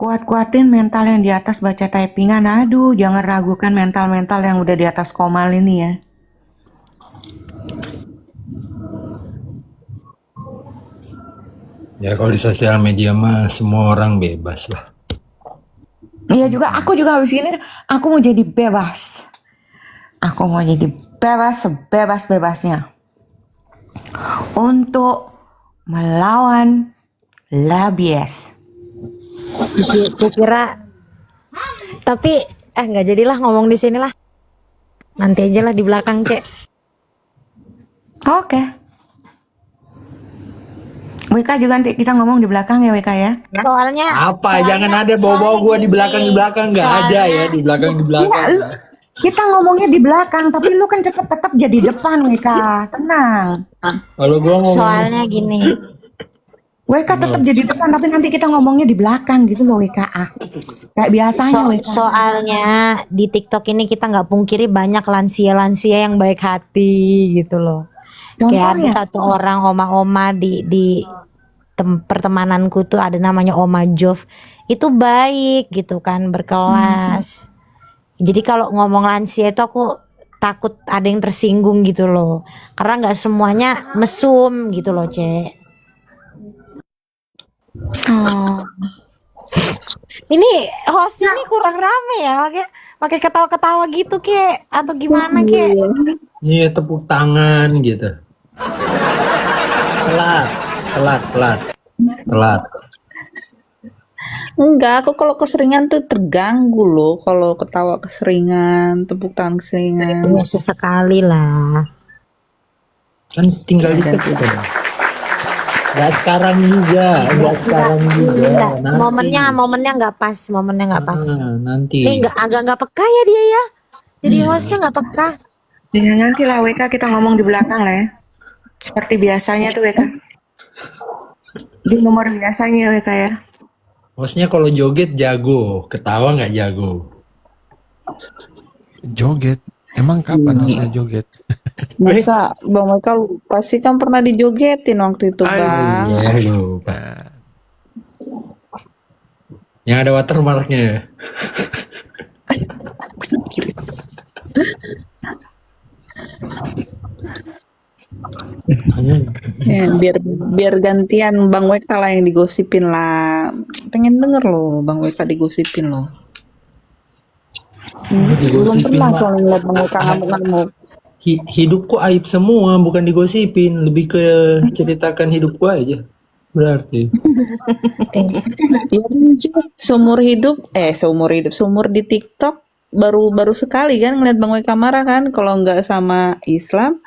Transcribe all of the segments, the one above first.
Kuat-kuatin mental yang di atas baca typingan. Aduh, jangan ragukan mental-mental yang udah di atas komal ini ya. Ya kalau di sosial media mah semua orang bebas lah. Iya juga, aku juga habis ini aku mau jadi bebas. Aku mau jadi bebas sebebas-bebasnya untuk melawan rabies. Kira tapi nggak jadilah ngomong di sini lah. Nanti aja lah di belakang, Cek. Oke. WK juga nanti kita ngomong di belakang ya WK ya. Soalnya Jangan ada bawa-bawa gua di belakang nggak ada ya di belakang Enggak, kita ngomongnya di belakang, tapi lu kan tetap jadi depan WK. Tenang. Kalau gua ngomong Soalnya gini, WK tetap jadi depan, tapi nanti kita ngomongnya di belakang gitu loh WK. Kayak biasanya WK. soalnya di TikTok ini kita nggak pungkiri banyak lansia-lansia yang baik hati gitu loh. Kayak ada Contohnya, satu orang oma-oma di pertemananku tuh ada namanya Oma Jov. Itu baik gitu kan, berkelas. Jadi kalau ngomong lansia itu aku takut ada yang tersinggung gitu loh. Karena nggak semuanya mesum gitu loh, Cek. oh, Ini host ini kurang rame ya, pakai ketawa-ketawa gitu kek atau gimana kek? iya tepuk tangan gitu. Telat. Enggak, aku kalau keseringan tuh terganggu loh. Kalau ketawa keseringan, tepuk tangan keseringan. Ya sesekali lah. Kan tinggal dikit gitu. Nggak sekarang juga. Enggak, Nanti. momennya nggak pas, Nanti. Nih agak nggak peka ya dia ya. Jadi hostnya nggak peka. ya nanti lah WK kita ngomong di belakang lah ya. Seperti biasanya tuh WK. Di nomor biasanya WK ya. Maksudnya kalau joget jago, ketawa nggak jago. Joget. Emang kapan harusnya joget? Masa Bang Michael lupa sih, kan pernah dijogetin waktu itu, Bang. Iya lupa. Yang ada watermarknya ya? Ya, biar gantian Bang WK lah yang digosipin lah. Pengen denger loh Bang WK digosipin loh. Belum pernah soalnya ngeliat Bang WK ngamuk-ngamuk. Hidupku aib semua, bukan digosipin, lebih ke ceritakan hidupku aja. Berarti. Ya, seumur di TikTok baru sekali kan ngeliat Bang WK marah kan, kalau nggak sama Islam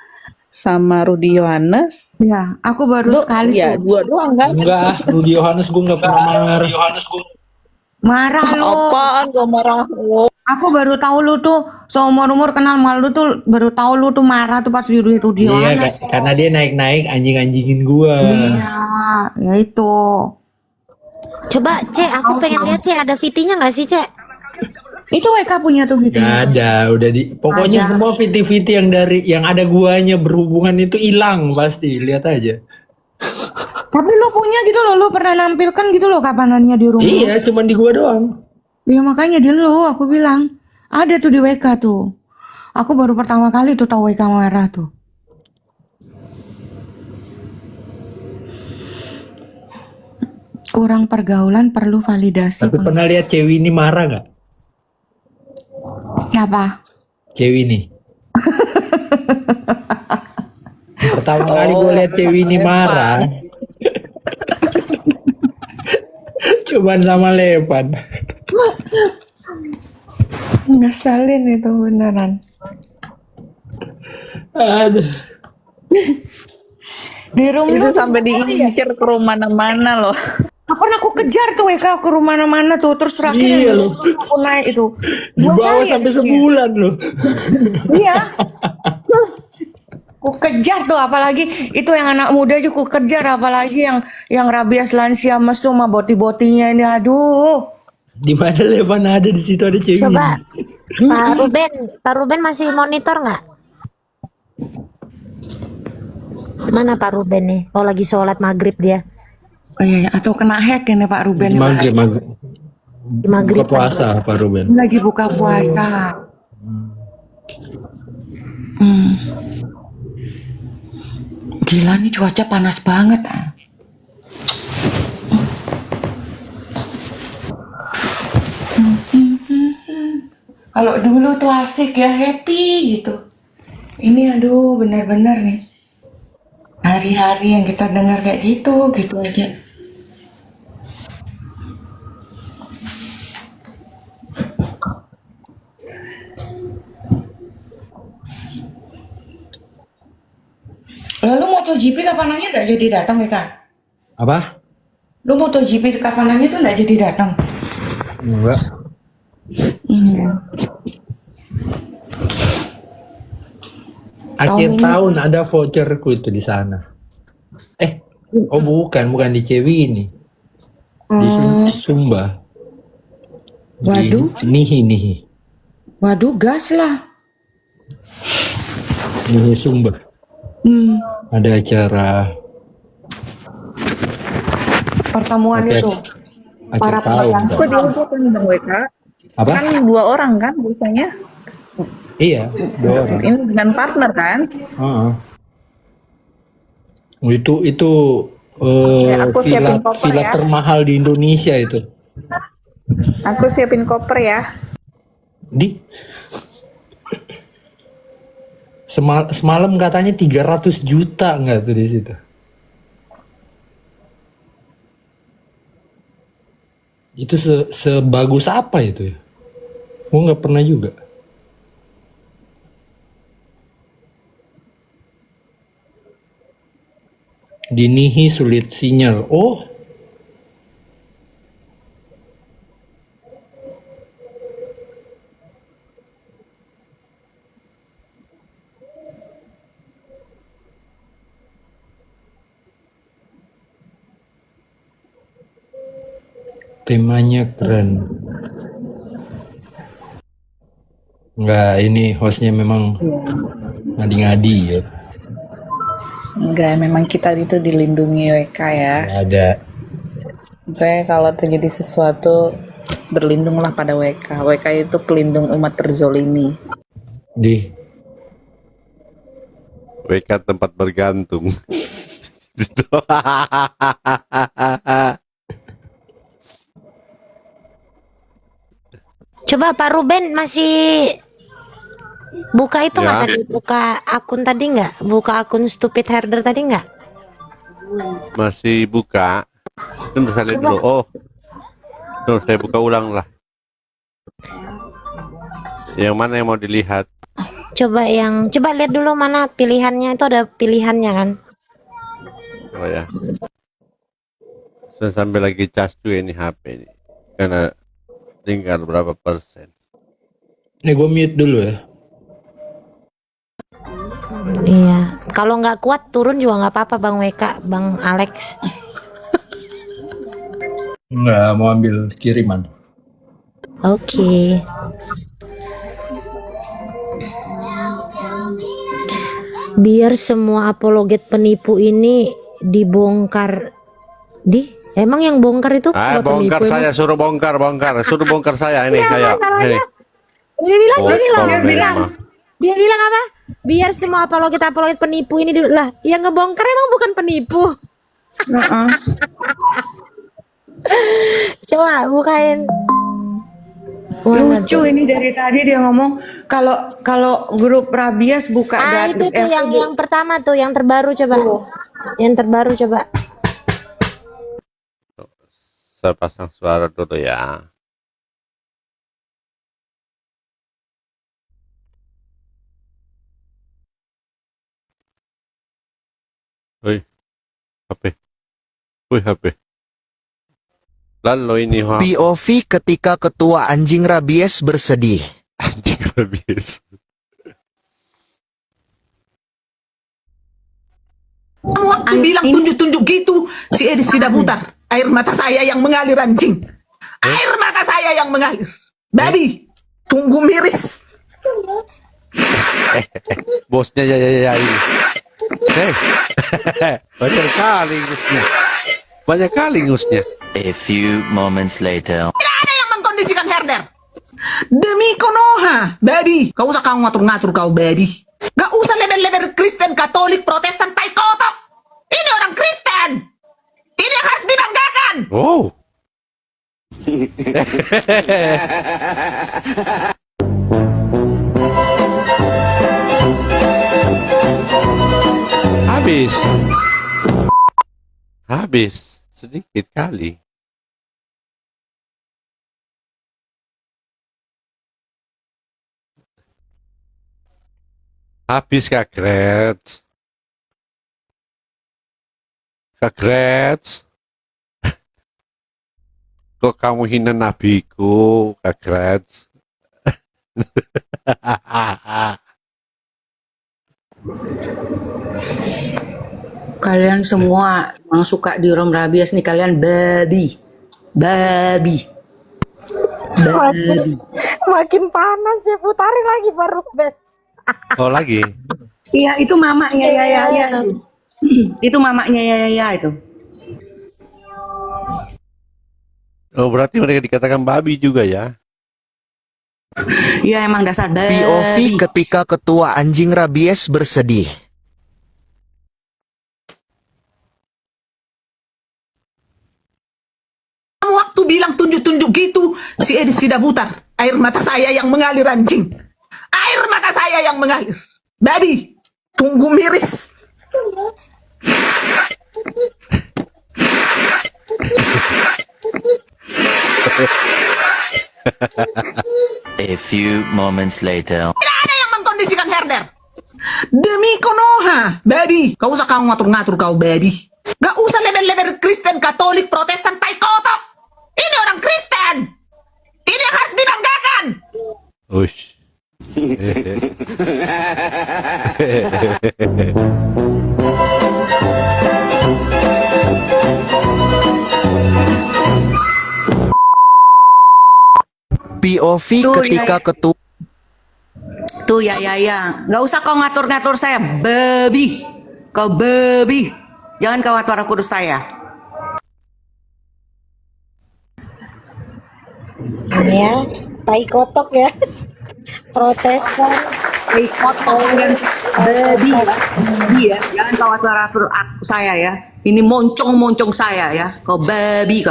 sama Rudy Yohanes. Ya, aku baru sekali Ya, tuh. dua doang kan. Enggak, Rudy Yohanes gue nggak pernah marah. Marah lo. Apaan gak marah lo? Aku baru tahu lu tuh seumur-umur kenal sama lu tuh baru tahu lu tuh marah tuh pas di Iya, Yohanes. karena dia naik-naik anjing-anjingin gua. Iya, ya itu. Coba Cek, aku pengen lihat Cek, ada VT-nya nggak sih Cek? Itu WK punya tuh gitu. Gak ada, udah pokoknya semua viti-viti yang ada guanya berhubungan itu hilang pasti, lihat aja. Tapi lu punya gitu loh, lu pernah nampilkan gitu loh kapanannya di rumah. Iya, cuman di gua doang. Iya makanya di lu aku bilang ada tuh di WK tuh. Aku baru pertama kali tuh tahu WK marah tuh. Kurang pergaulan perlu validasi. Tapi pernah lihat cewek ini marah nggak? Siapa? Cewek ini. Pertama kali gue lihat cewek ini marah. Cuman sama Levan. Ngeselin itu beneran. Aduh. Di room Itu lu tuh sampai diincar ke mana loh. pernah aku kejar tuh WK ke rumah mana tuh terus terakhir Iya yang loh. aku naik itu Dibawa kali ya sampai dia. sebulan loh. Iya. Ku kejar tuh apalagi itu yang anak muda aja ku kejar apalagi yang rabies lansia mesum sama boti-botinya ini aduh. Di mana Levan ada di situ ada cewek. Coba Pak Ruben masih monitor nggak? Mana Pak Ruben nih? Oh lagi sholat maghrib dia. Oh iya, atau kena hack ini Pak Ruben. Maghrib. Di Buka maghrib. puasa Pak Ruben. Lagi buka puasa. Hmm. Gila nih cuaca panas banget. Kalau dulu tuh asik ya, happy gitu. Ini aduh benar-benar nih. Hari-hari yang kita dengar kayak gitu aja. Lalu MotoGP kapanannya nggak jadi datang ya Kak? Apa? Lu MotoGP kapanannya tuh nggak jadi datang? Enggak. Akhir Tahun ini. tahun ada voucherku itu di sana. Oh bukan di Cewi ini. Di Sumba. Waduh. Di Nihi. Waduh, gas lah. Nihi Sumba. Ada acara Pertemuan itu. Para akhir tahun. pemegang. Kok diajak kan Bang WK? Apa? Kan 2 orang kan biasanya. Iya, 2 orang. Ini dengan partner kan? Heeh. Itu aku siapin koper villa ya. termahal di Indonesia itu. Aku siapin koper ya. Semalam katanya 300 juta nggak tuh di situ. Itu sebagus apa itu ya? Gue nggak pernah juga. Di Nihi sulit sinyal. Oh, temanya keren. Enggak, ini hostnya memang ngadi-ngadi ya. Enggak, memang kita itu dilindungi WK ya. Nggak ada. Oke, kalau terjadi sesuatu berlindunglah pada WK. WK itu pelindung umat terzolimi. Di WK tempat bergantung. Coba Pak Ruben masih buka itu nggak Ya. tadi? Buka akun tadi nggak? Buka akun Stupid Herder tadi nggak? Masih buka. Tunggu saya lihat dulu. Oh, tuh saya buka ulang lah. Yang mana yang mau dilihat? Coba lihat dulu mana pilihannya, itu ada pilihannya kan? Oh ya. Saya sambil lagi cas tuh ini HP ini. Karena tinggal berapa persen. Ini gue mute dulu ya. Iya. Kalau nggak kuat turun juga nggak apa-apa Bang WK, Bang Alex. Nggak mau ambil kiriman. Oke. Biar semua apologet penipu ini dibongkar. Emang yang bongkar itu nggak Bongkar penipu, saya, suruh bongkar. Suruh bongkar saya ini saya. Ini. Dia bilang, Memang. dia bilang apa? Biar semua apologet penipu ini dulu lah. Yang ngebongkar emang bukan penipu. Heeh. Coba bukain. Lucu ini dari tadi dia ngomong kalau grup Rabies buka Itu tuh yang pertama tuh, yang terbaru coba. Yang terbaru coba. Saya pasang suara dulu ya. Woi, HP. Woi, HP. Lalu ini POV ketika ketua anjing rabies bersedih. anjing habis. Kamu waktu bilang tunjuk-tunjuk gitu, si Edi sudah putar. Air mata saya yang mengalir anjing. Air mata saya yang mengalir. Babi, tunggu miris. Bosnya ya ini. Banyak kali ngusnya. Banyak kali ngusnya. A few moments later. Tidak ada yang herder. Demi Konoha, baby. Gak usah kau ngatur-ngatur kau, baby. Gak usah level-level Kristen, Katolik, Protestan, tai kotok. Ini orang Kristen. Ini yang harus dibanggakan. Oh. Habis. Habis. Sedikit kali. Habis Kak Gretz. Kak Gretz. Kok kamu hina nabiku, Kak Gretz? Kalian semua yang suka di Rom Rabies nih, kalian babi. Babi. Babi. Makin panas ya, putarin lagi baru bet. Oh lagi? Iya, itu mamanya ya. Itu mamanya ya itu. Oh berarti mereka dikatakan babi juga ya? Iya, emang dasar babi. POV ketika ketua anjing rabies bersedih. Kamu waktu bilang tunjuk-tunjuk gitu, si Edi sudah butar. Air mata saya yang mengalir, anjing. Air mata saya yang mengalir. Babi, tunggu miris. A few moments later. Tidak ada yang mengkondisikan herder. Demi Konoha, baby. Gak usah kau ngatur-ngatur kau, baby. Gak usah level-level Kristen, Katolik, Protestan, tai kotok. Ini orang Kristen. Ini yang harus dibanggakan. Ush. POV Tuh, ketika ya. ketua Tuh ya. Nggak usah kau ngatur-ngatur saya, babi. Kau babi. Jangan kau ngatur aku saya. Ini ya, tai kotok ya. Protestan. Ikut kalian babi. Babi ya. Jangan kau ngatur aku saya ya. Ini moncong saya ya. Kau babi.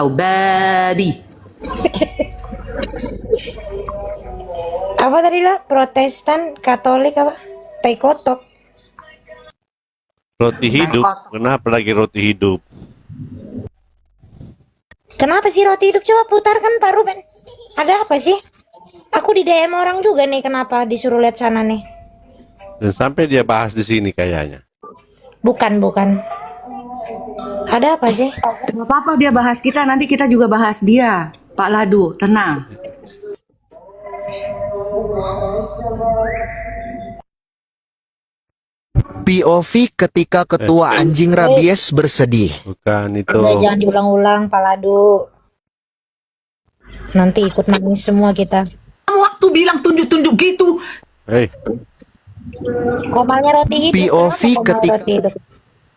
Apa tadi lah? Protestan, Katolik apa? Tai kotok. Roti hidup. Kenapa lagi roti hidup? Kenapa sih roti hidup? Coba putarkan Pak Ruben. Ada apa sih? Aku di DM orang juga nih, kenapa disuruh lihat sana nih? Dan sampai dia bahas di sini kayaknya. Bukan. Ada apa sih? Gak apa-apa dia bahas kita, nanti kita juga bahas dia. Pak Ladu, tenang. POV ketika ketua anjing rabies bersedih. Bukan itu. Jangan diulang-ulang Pak Ladu. Nanti ikut nangis semua kita. Kamu waktu bilang tunjuk-tunjuk gitu. Hei, Komalnya roti hidup. POV Kenapa komal ketik- roti hidup?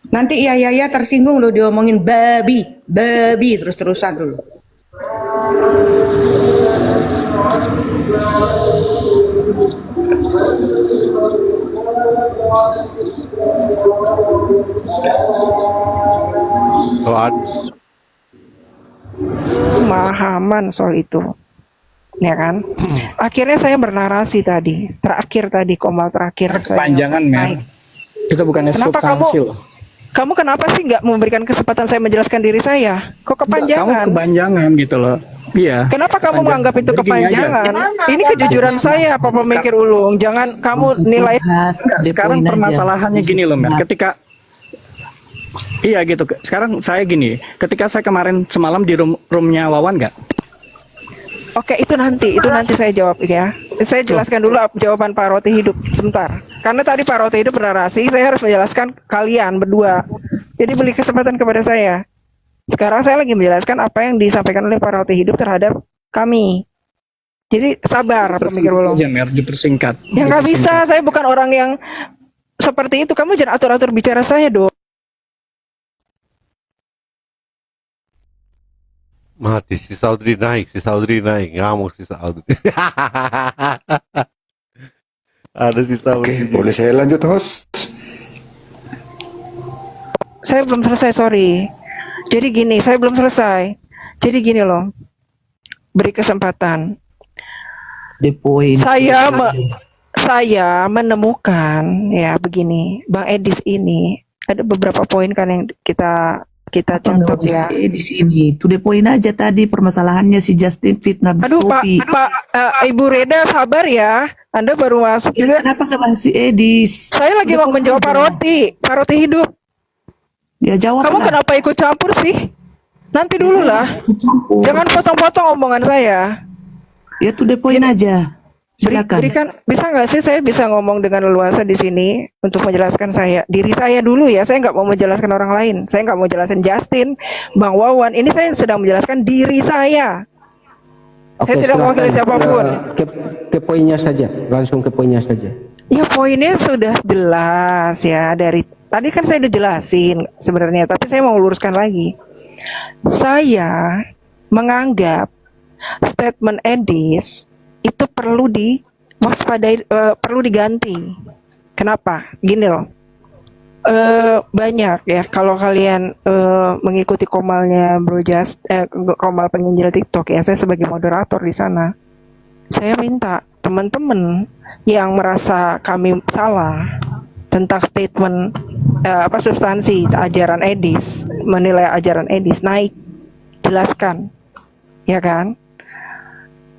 Nanti ya tersinggung loh diomongin babi terus-terusan dulu. oh, Pemahaman soal itu, ya kan? Akhirnya saya bernarasi terakhir tadi Komal terakhir. Kepanjangan, Mer. Itu bukannya Kenapa substansi loh. kamu kenapa sih nggak memberikan kesempatan saya menjelaskan diri saya? Kok Kamu kepanjangan? kepanjangan gitu loh. Iya. Kenapa kamu Kepanjangan. menganggap itu Jadi gini kepanjangan? aja. Ini kejujuran saya, Pak Pemikir Ulung. Jangan kamu nilai. Sekarang permasalahannya gini loh, Mer. Ketika iya gitu. Sekarang saya gini, ketika saya kemarin semalam di roomnya Wawan nggak? Oke, itu nanti saya jawab ya. Saya jelaskan dulu jawaban Pak Roti Hidup sebentar. Karena tadi Pak Roti Hidup bernarasi, saya harus menjelaskan kalian berdua. Jadi beri kesempatan kepada saya. Sekarang saya lagi menjelaskan apa yang disampaikan oleh Pak Roti Hidup terhadap kami. Jadi sabar, Pemikir Ulung. Aja, Mer, dipersingkat. Ya nggak bisa, saya bukan orang yang seperti itu. Kamu jangan atur-atur bicara saya dong. Mati si Saudri naik, ngamuk si Saudri. Ada si Saudri. Boleh saya lanjut, host? Saya belum selesai, sorry. Jadi gini, saya belum selesai. Jadi gini loh, beri kesempatan. Saya menemukan ya begini, Bang Edis ini ada beberapa poin kan yang kita catat ya. Di sini, to the point aja tadi permasalahannya si Justin fitnah Aduh Sophie. Ibu Reda sabar ya, Anda baru masuk Ya, juga. kenapa nggak bahas si Edis? Saya lagi mau menjawab Pak Roti hidup. Ya jawab Kamu lah. kenapa ikut campur sih? Nanti dulu lah. Ikut campur. Jangan potong-potong omongan saya. Ya to the point aja. Silakan. Berikan, bisa nggak sih saya bisa ngomong dengan leluasa di sini untuk menjelaskan diri saya dulu ya. Saya nggak mau menjelaskan orang lain. Saya nggak mau jelasin Justin, Bang Wawan. Ini saya sedang menjelaskan diri saya. Saya tidak mewakili siapapun. Ke poinnya saja, langsung ke poinnya saja. Ya poinnya sudah jelas ya dari tadi kan saya udah jelasin sebenarnya, tapi saya mau luruskan lagi. Saya menganggap statement Edis itu perlu diwaspadai, perlu diganti. Kenapa? Gini loh, banyak ya kalau kalian mengikuti komalnya komal penginjil TikTok ya, saya sebagai moderator di sana, saya minta teman-teman yang merasa kami salah tentang statement substansi ajaran Edis, menilai ajaran Edis naik, jelaskan, ya kan?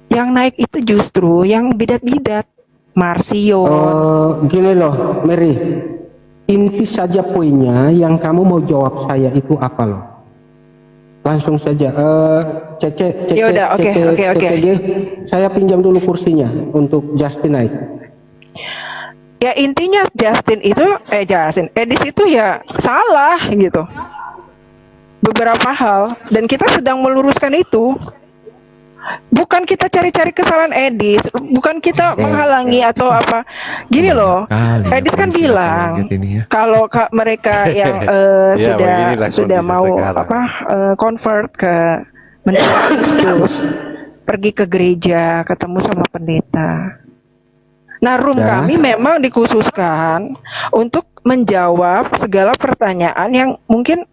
Yang naik itu justru yang bidat-bidat, Marsio. Gini loh, Mary, inti saja poinnya yang kamu mau jawab saya itu apa loh? Langsung saja, Cece, Yaudah, oke. saya pinjam dulu kursinya untuk Justin naik. Ya intinya Edis itu ya salah gitu. Beberapa hal, dan kita sedang meluruskan itu. Bukan kita cari-cari kesalahan Edis, bukan kita menghalangi atau apa. Gini loh, Edis kan bilang kalau mereka yang sudah mau convert ke mendengar Kristus, pergi ke gereja, ketemu sama pendeta. Nah, room kami memang dikhususkan untuk menjawab segala pertanyaan yang mungkin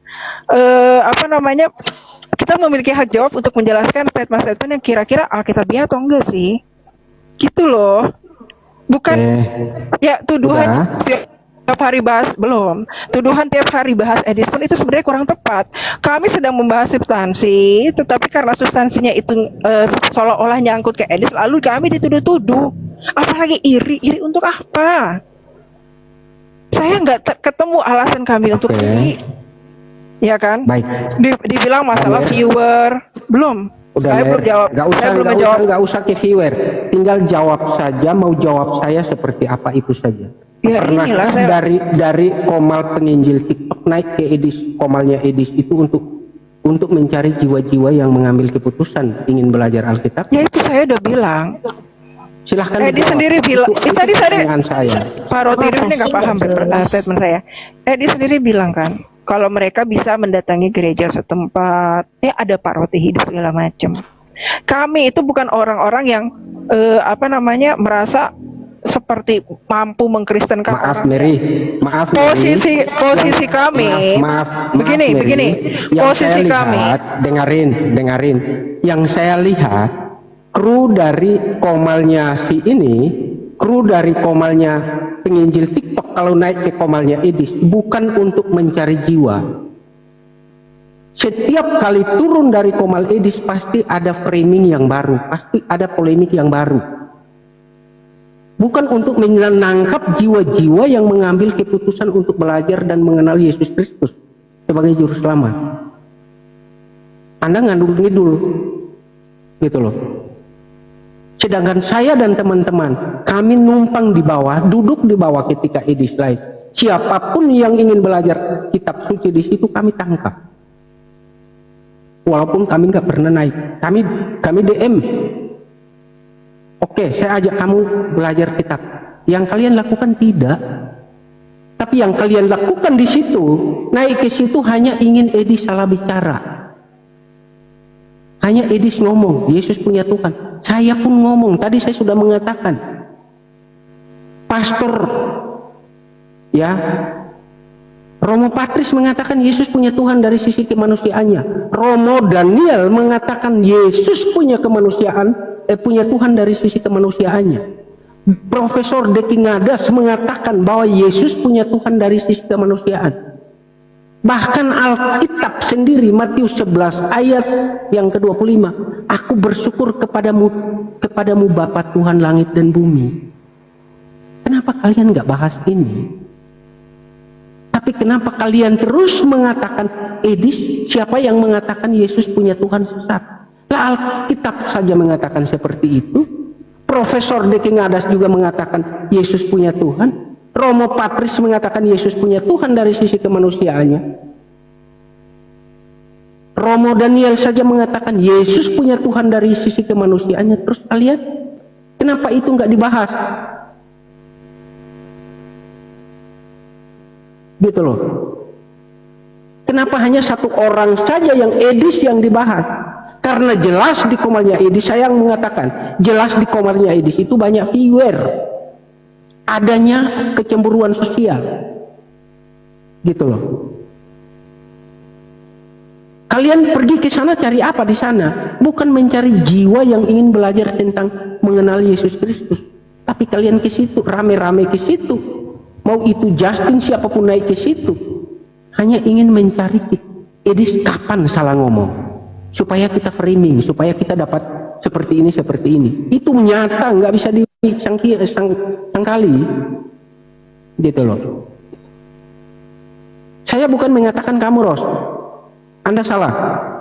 kita memiliki hak jawab untuk menjelaskan statement-statement yang kira-kira alkitabiah atau enggak sih, gitu loh. Bukan ya tuduhan tiap hari bahas tuduhan tiap hari bahas Edis pun itu sebenarnya kurang tepat. Kami sedang membahas substansi, tetapi karena substansinya itu seolah-olah nyangkut ke Edis, lalu kami dituduh-tuduh. Apalagi iri untuk apa? Saya nggak ketemu alasan kami untuk iri. Ya kan? Baik. Dibilang masalah viewer, belum. Saya belum jawab. Nggak usah ke viewer. Tinggal jawab saja. Mau jawab saya seperti apa itu saja. Ya, pernah dari komal penginjil TikTok naik ke Edis, komalnya Edis itu untuk mencari jiwa-jiwa yang mengambil keputusan ingin belajar Alkitab? Ya itu saya udah bilang. Silahkan. Edis sendiri bilang. Tadi saya. Pak Roti ini nggak paham statement saya. Edis sendiri bilang kan, kalau mereka bisa mendatangi gereja setempat, ada Pak Roti hidup segala macam. Kami itu bukan orang-orang yang merasa seperti mampu mengkristenkan orang. Maaf posisi kami. Begini. Posisi kami. Dengarin. Yang saya lihat, kru dari komalnya penginjil TikTok kalau naik ke komalnya Edis bukan untuk mencari jiwa. Setiap kali turun dari komal Edis pasti ada framing yang baru, pasti ada polemik yang baru. Bukan untuk menangkap jiwa-jiwa yang mengambil keputusan untuk belajar dan mengenal Yesus Kristus sebagai juru selamat. Anda ngandung-ngidul gitu loh. Sedangkan saya dan teman-teman, kami numpang di bawah, duduk di bawah ketika Edis live. Siapapun yang ingin belajar kitab suci di situ kami tangkap. Walaupun kami nggak pernah naik, kami DM. Oke, saya ajak kamu belajar kitab. Yang kalian lakukan tidak. Tapi yang kalian lakukan di situ, naik ke situ hanya ingin Edis salah bicara. Hanya Edis ngomong, Yesus punya Tuhan. Saya pun ngomong, tadi saya sudah mengatakan. Pastor, ya, Romo Patris mengatakan Yesus punya Tuhan dari sisi kemanusiaannya. Romo Daniel mengatakan Yesus punya kemanusiaan, punya Tuhan dari sisi kemanusiaannya. Profesor Deki Ngadas mengatakan bahwa Yesus punya Tuhan dari sisi kemanusiaan. Bahkan Alkitab sendiri Matius 11 ayat yang ke-25, aku bersyukur kepadamu Bapa Tuhan langit dan bumi. Kenapa kalian nggak bahas ini? Tapi kenapa kalian terus mengatakan, Edis, siapa yang mengatakan Yesus punya Tuhan sesat? Lah Alkitab saja mengatakan seperti itu. Profesor Deki Ngadas juga mengatakan Yesus punya Tuhan. Romo Patris mengatakan Yesus punya Tuhan dari sisi kemanusiaannya. Romo Daniel saja mengatakan Yesus punya Tuhan dari sisi kemanusiaannya. Terus kalian, kenapa itu nggak dibahas? Gitu loh. Kenapa hanya satu orang saja yang Edis yang dibahas? Karena jelas di komalnya Edis, saya yang mengatakan, jelas di komalnya Edis itu banyak viewer. Adanya kecemburuan sosial, gitu loh. Kalian pergi ke sana cari apa di sana? Bukan mencari jiwa yang ingin belajar tentang mengenal Yesus Kristus, tapi kalian ke situ rame-rame ke situ. Mau itu Justin siapapun naik ke situ, hanya ingin mencari Edis kapan salah ngomong, supaya kita framing, supaya kita dapat seperti ini seperti ini. Itu nyata, nggak bisa disangkali, gitu loh. Saya bukan mengatakan kamu Ros, Anda salah.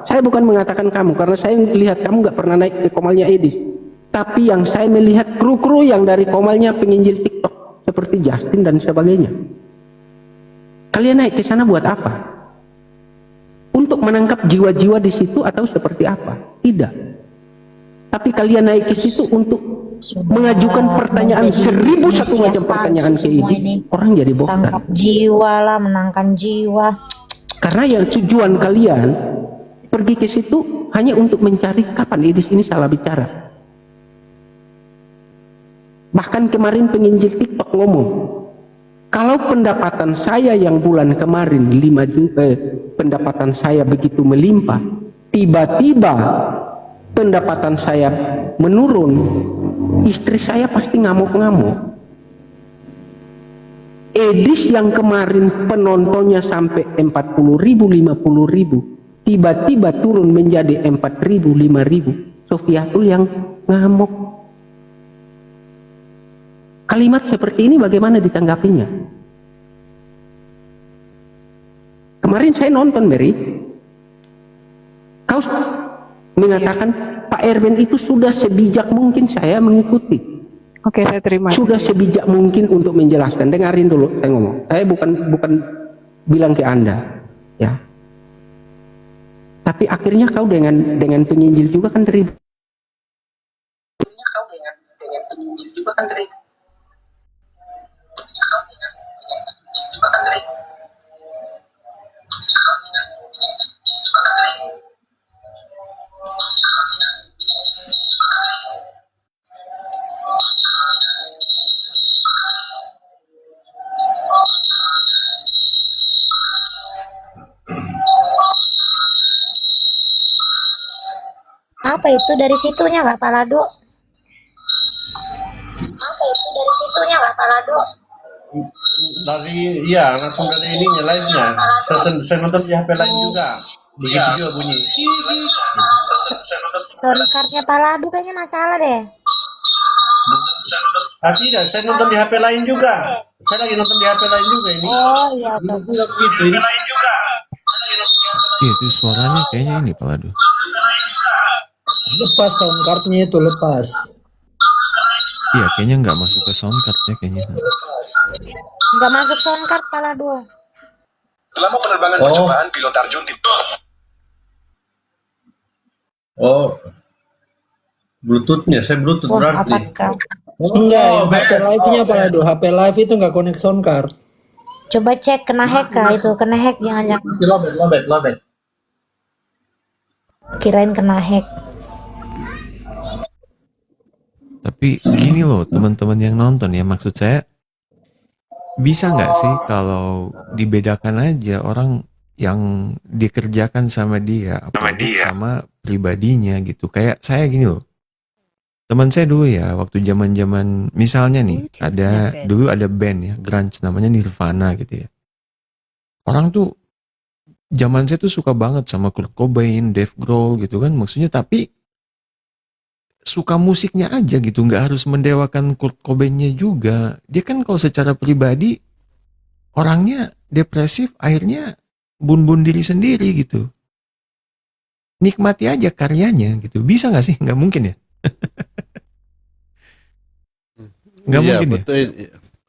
Saya bukan mengatakan kamu, karena saya melihat kamu nggak pernah naik ke komalnya Edis. Tapi yang saya melihat kru-kru yang dari komalnya penginjil TikTok seperti Justin dan sebagainya. Kalian naik ke sana buat apa? Untuk menangkap jiwa-jiwa di situ atau seperti apa? Tidak. Tapi kalian naik ke situ untuk mengajukan pertanyaan 1001 macam pertanyaan ke ini. Orang jadi bosan. Tangkap jiwa lah, menangkan jiwa. Karena yang tujuan kalian pergi ke situ hanya untuk mencari kapan Edis ini salah bicara. Bahkan kemarin penginjil TikTok ngomong, kalau pendapatan saya yang bulan kemarin 5 juta, pendapatan saya begitu melimpah, tiba-tiba pendapatan saya menurun, istri saya pasti ngamuk-ngamuk. Edis yang kemarin penontonnya sampai 40.000, 50.000, tiba-tiba turun menjadi 4.000, 5.000. Sofiatul yang ngamuk. Kalimat seperti ini bagaimana ditanggapinya? Kemarin saya nonton, Mary. Kau mengatakan Pak Erben itu sudah sebijak mungkin saya mengikuti. Oke, saya terima. Sudah sebijak mungkin untuk menjelaskan. Dengarin dulu saya ngomong. Saya bukan bilang ke Anda, ya. Tapi akhirnya kau dengan penginjil juga kan ribut. Apa itu dari situnya Kak Palado? Apa itu dari situnya Kak Palado? Dari langsung dari ininya live-nya. Saya nonton di HP lain juga. Begitu juga bunyi. Soundcardnya Palado kayaknya masalah deh. Tidak, saya nonton di HP lain juga. Saya lagi nonton di HP lain juga ini. Oh iya tuh. Begitu ini lain juga. Iya, itu suaranya kayaknya ini Palado. Lepas soundcardnya itu lepas. Iya, kayaknya nggak masuk ke soundcardnya kayaknya. Nggak masuk soundcard Palado. Selama penerbangan percobaan pilot Arjun Bluetoothnya, saya Bluetooth berarti. Apakah? Enggak, HP live-nya Palado. HP live itu nggak connect soundcard. Coba cek kena hack Kak, itu kena hack jangan-jangan. Lobet. Kirain kena hack. Tapi gini loh teman-teman yang nonton ya, maksud saya bisa nggak sih kalau dibedakan aja orang yang dikerjakan sama dia sama pribadinya gitu. Kayak saya gini loh. Teman saya dulu ya waktu zaman-zaman misalnya nih dulu ada band ya grunge namanya Nirvana gitu ya. Orang tuh zaman saya tuh suka banget sama Kurt Cobain, Dave Grohl gitu kan, maksudnya tapi suka musiknya aja gitu, nggak harus mendewakan Kurt Cobainnya juga. Dia kan kalau secara pribadi orangnya depresif, akhirnya bun-bun diri sendiri gitu. Nikmati aja karyanya gitu. Bisa nggak sih? Nggak mungkin ya? Nggak Iya, mungkin ya? betul.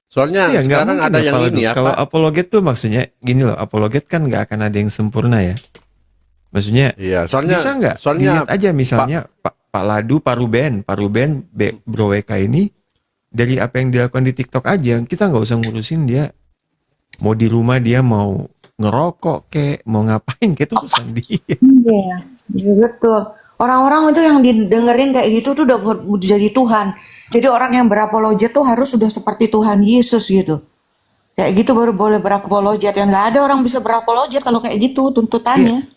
Soalnya Iya, nggak sekarang mungkin ada ya, yang Pak ini Ladu. Kalau apologet tuh maksudnya gini loh, apologet kan nggak akan ada yang sempurna ya. Maksudnya Iya, soalnya bisa nggak dilihat aja misalnya Pak Ladu, Pak Ruben, Bro WK ini dari apa yang dilakukan di TikTok aja, kita nggak usah ngurusin dia mau di rumah dia mau ngerokok kek, mau ngapain kayak itu urusan dia. Iya, iya betul. Orang-orang itu yang didengerin kayak gitu tuh udah jadi Tuhan. Jadi orang yang berapologet tuh harus sudah seperti Tuhan Yesus gitu. Kayak gitu baru boleh berapologet. Yang nggak ada orang bisa berapologet kalau kayak gitu tuntutannya.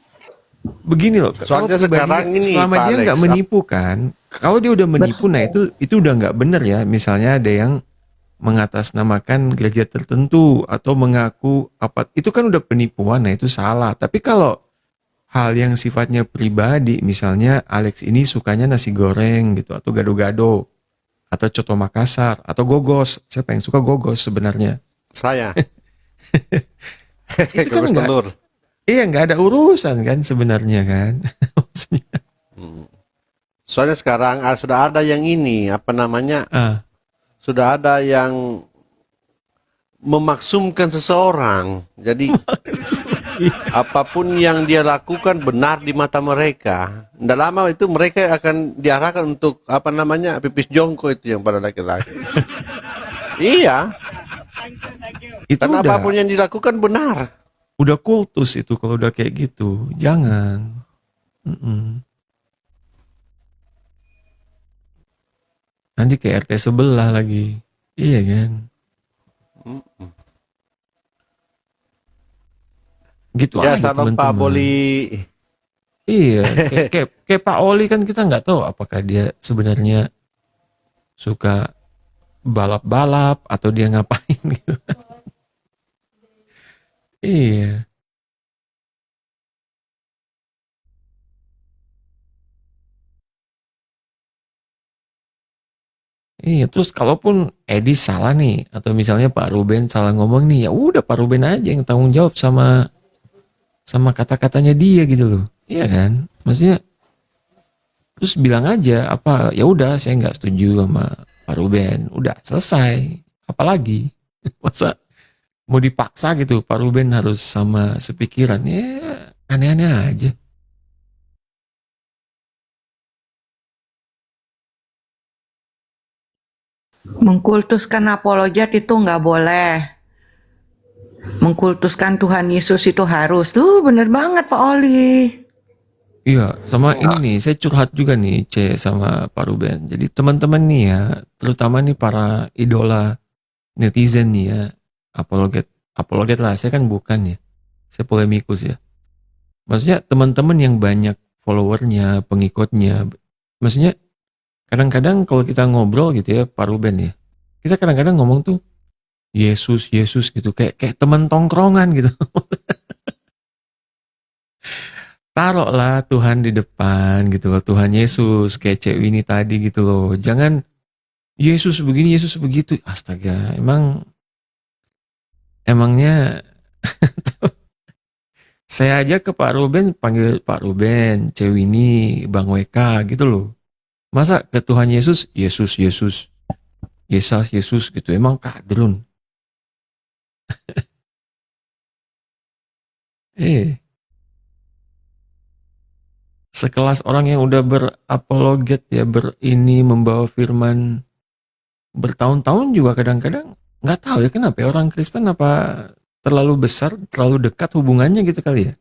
Begini loh, Soalnya kalau pribadinya, sekarang ini, selama Pak dia Alex, nggak menipu kan, kalau dia udah menipu, nah itu udah nggak bener ya. Misalnya ada yang mengatasnamakan gereja tertentu atau mengaku apa, itu kan udah penipuan, nah itu salah. Tapi kalau hal yang sifatnya pribadi, misalnya Alex ini sukanya nasi goreng gitu, atau gado-gado, atau coto Makassar, atau gogos. Siapa yang suka gogos sebenarnya? Saya. Itu kan Gogos nggak, telur. iya nggak ada urusan kan sebenarnya kan. Maksudnya, Soalnya sekarang sudah ada yang ini, apa namanya? Sudah ada yang memaksumkan seseorang. Jadi apapun yang dia lakukan benar di mata mereka. Tidak lama itu mereka akan diarahkan untuk apa namanya pipis jongko itu yang pada laki-laki. Iya. itu Karena udah apapun yang dilakukan benar. udah kultus itu kalau udah kayak gitu. Jangan. Mm-mm. Nanti ke RT sebelah lagi. Iya kan? Gitu Ya, aja salam Pak teman-teman. Boli. Iya, kayak Pak Oli kan kita nggak tahu apakah dia sebenarnya suka balap-balap atau dia ngapain gitu. Iya. Iya, terus kalaupun Edi salah nih, atau misalnya Pak Ruben salah ngomong nih, ya udah Pak Ruben aja yang tanggung jawab sama kata-katanya dia gitu loh. Iya kan? Maksudnya terus bilang aja apa ya udah saya nggak setuju sama Pak Ruben, udah selesai. Apalagi masa mau dipaksa gitu Pak Ruben harus sama sepikiran, ya aneh-aneh aja. Mengkultuskan apologet itu nggak boleh. Mengkultuskan Tuhan Yesus itu harus. Tuh bener banget Pak Oli. Iya, sama ini nih, saya curhat juga nih, sama Pak Ruben. Jadi teman-teman nih ya, terutama nih para idola netizen nih ya, apologet lah, saya kan bukan ya, saya polemikus ya. Maksudnya teman-teman yang banyak followernya, pengikutnya, maksudnya kadang-kadang kalau kita ngobrol gitu ya, Pak Ruben ya, kita kadang-kadang ngomong tuh, Yesus gitu, kayak teman tongkrongan gitu. Taruhlah Tuhan di depan gitu loh, Tuhan Yesus kayak cewek ini tadi gitu loh. Jangan Yesus begini, Yesus begitu. Astaga, emangnya saya aja ke Pak Ruben panggil Pak Ruben, cewek ini Bang WK gitu loh. Masa ke Tuhan Yesus, Yesus gitu. Emang kadrun. Sekelas orang yang udah berapologet ya, membawa firman bertahun-tahun juga kadang-kadang nggak tahu ya kenapa ya, orang Kristen apa terlalu besar, terlalu dekat hubungannya gitu kali ya.